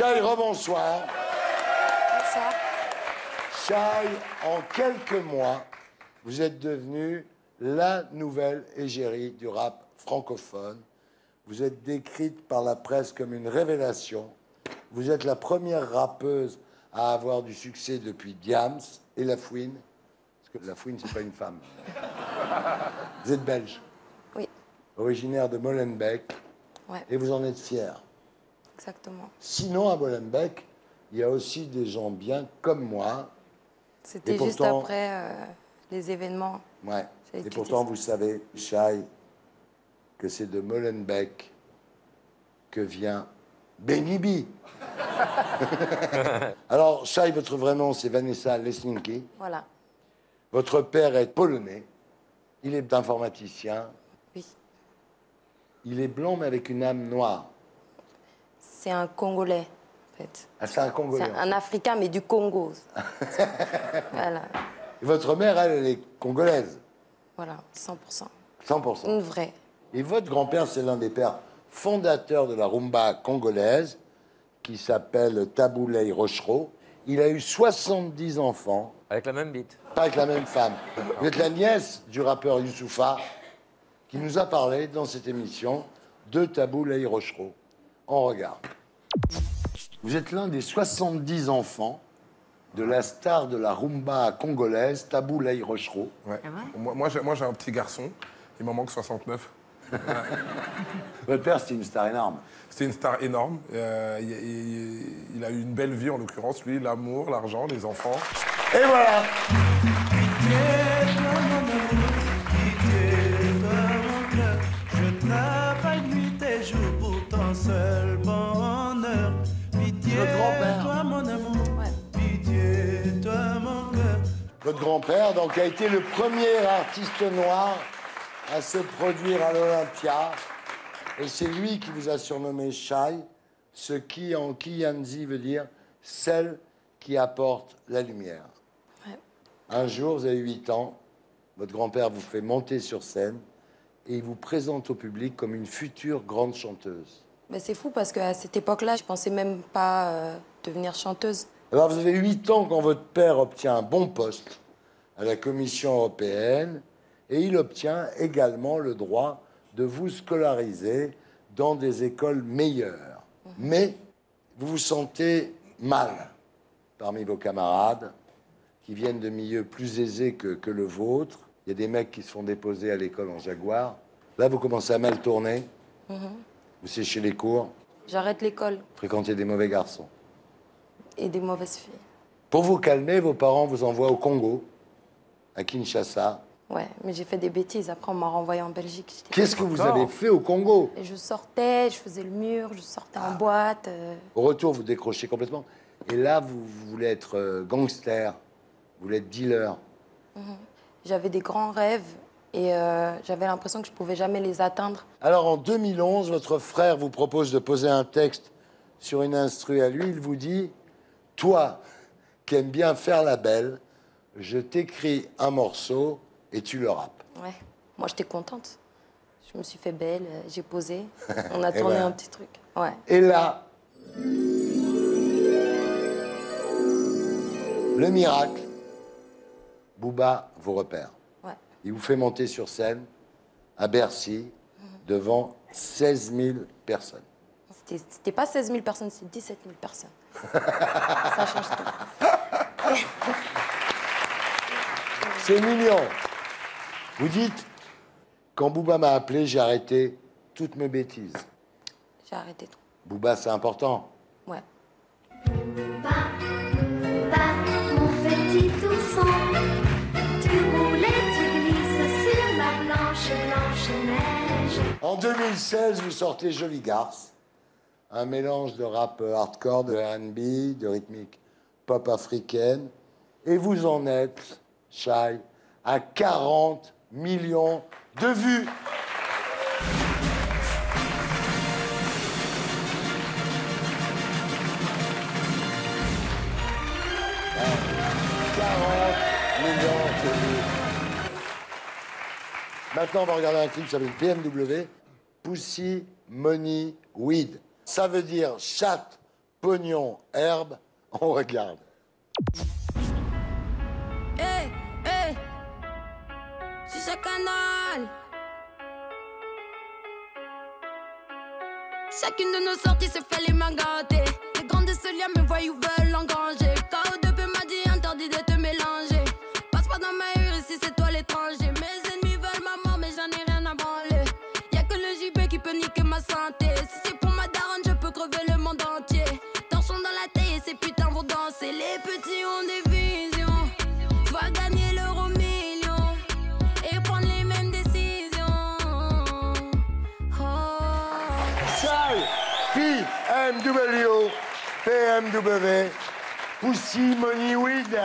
Shai, rebonsoir. Bonsoir. Shai, en quelques mois, vous êtes devenue la nouvelle égérie du rap francophone. Vous êtes décrite par la presse comme une révélation. Vous êtes la première rappeuse à avoir du succès depuis Diams et La Fouine. Parce que La Fouine, c'est pas une femme. Vous êtes belge. Oui. Originaire de Molenbeek. Ouais. Et vous en êtes fière. Exactement. Sinon, à Molenbeek, il y a aussi des gens bien comme moi. C'était pourtant, juste après les événements. Ouais. J'ai Et étudié pourtant, ça. vous savez, Shai, que c'est de Molenbeek que vient Benny B. Alors, Shai, votre vrai nom, c'est Vanessa Lesninki. Voilà. Votre père est polonais. Il est informaticien. Oui. Il est blanc, mais avec une âme noire. C'est un Congolais, en fait. Ah, c'est un C'est Congolais. un Africain, mais du Congo. Voilà. Et votre mère, elle est congolaise. Voilà, 100%. 100%. Une vraie. Et votre grand-père, c'est l'un des pères fondateurs de la rumba congolaise, qui s'appelle Tabouley Rochereau. Il a eu 70 enfants. Avec la même bite. Pas avec la même femme. Vous êtes la nièce du rappeur Youssoupha, qui nous a parlé dans cette émission de Tabouley Rochereau. On regarde. Vous êtes l'un des 70 enfants de la star de la rumba congolaise, Tabouley Rochereau. Ouais. Moi, j'ai un petit garçon. Il m'en manque 69. Votre père, c'était une star énorme. C'était une star énorme. Il a eu une belle vie, en l'occurrence. Lui, l'amour, l'argent, les enfants. Et voilà. Je travaille nuit et jour pour ton seul bonheur. Pitié, Votre grand-père. toi mon amour. Ouais. Pitié, toi mon cœur. Votre grand-père, donc, a été le premier artiste noir à se produire à l'Olympia. Et c'est lui qui vous a surnommé Shai, ce qui, en Kianzi, veut dire celle qui apporte la lumière. Ouais. Un jour, vous avez 8 ans, votre grand-père vous fait monter sur scène et il vous présente au public comme une future grande chanteuse. Mais c'est fou parce qu'à cette époque-là, je pensais même pas devenir chanteuse. Alors, vous avez 8 ans quand votre père obtient un bon poste à la Commission européenne et il obtient également le droit de vous scolariser dans des écoles meilleures. Mais vous vous sentez mal parmi vos camarades qui viennent de milieux plus aisés que le vôtre. Il y a des mecs qui se font déposer à l'école en Jaguar. Là, vous commencez à mal tourner. Vous séchez les cours, J'arrête l'école fréquentez des mauvais garçons. et des mauvaises filles. Pour vous calmer, vos parents vous envoient au Congo, à Kinshasa. Ouais, mais j'ai fait des bêtises. Après, on m'a renvoyé en Belgique. J'étais- Qu'est-ce que vous avez fait au Congo? Et je sortais, je faisais le mur, je sortais en boîte. Au retour, vous décrochez complètement. Et là, vous voulez être gangster, vous voulez être dealer. J'avais des grands rêves et j'avais l'impression que je pouvais jamais les atteindre. Alors, en 2011, votre frère vous propose de poser un texte sur une instru à lui. Il vous dit « Toi, qui aimes bien faire la belle, je t'écris un morceau et tu le rappes. Ouais, moi j'étais contente. Je me suis fait belle, j'ai posé. On a Et tourné voilà. un petit truc. Ouais. » Et là, le miracle, Booba vous repère. Ouais. Il vous fait monter sur scène à Bercy devant 16 000 personnes. C'était pas 16 000 personnes, c'est 17 000 personnes. Ça change tout. C'est mignon. Vous dites, quand Booba m'a appelé, j'ai arrêté toutes mes bêtises. J'ai arrêté tout. Booba, c'est important. Ouais. Mon petit ourson, tu roules et tu glisses sur la blanche, blanche neige. En 2016, vous sortez Jolie Garce, un mélange de rap hardcore, de R&B, de rythmique pop africaine, et vous en êtes, Shai, à 40 millions de vues. Maintenant, on va regarder un clip qui s'appelle BMW, Pussy Money Weed. Ça veut dire chatte, pognon, herbe, on regarde. Hey, hey, Chicha Canal. Chacune de nos sorties se fait les mains gâtées. Les grands de ce lien me voient ou veulent engranger. KO2P m'a dit interdit de te mélanger. Passe pas dans ma rue ici c'est toi l'étranger. Mes ennemis veulent ma mort mais j'en ai rien à branler. Y'a que le JB qui peut niquer ma santé. Si c'est pour ma daronne je peux crever le monde entier. Torchons dans la taille et ces putains vont danser. Les petits ont des visions. Tu vas gagner l'euro million et prendre les mêmes décisions. Charles, PMW, PMW, Pussy Money Weed.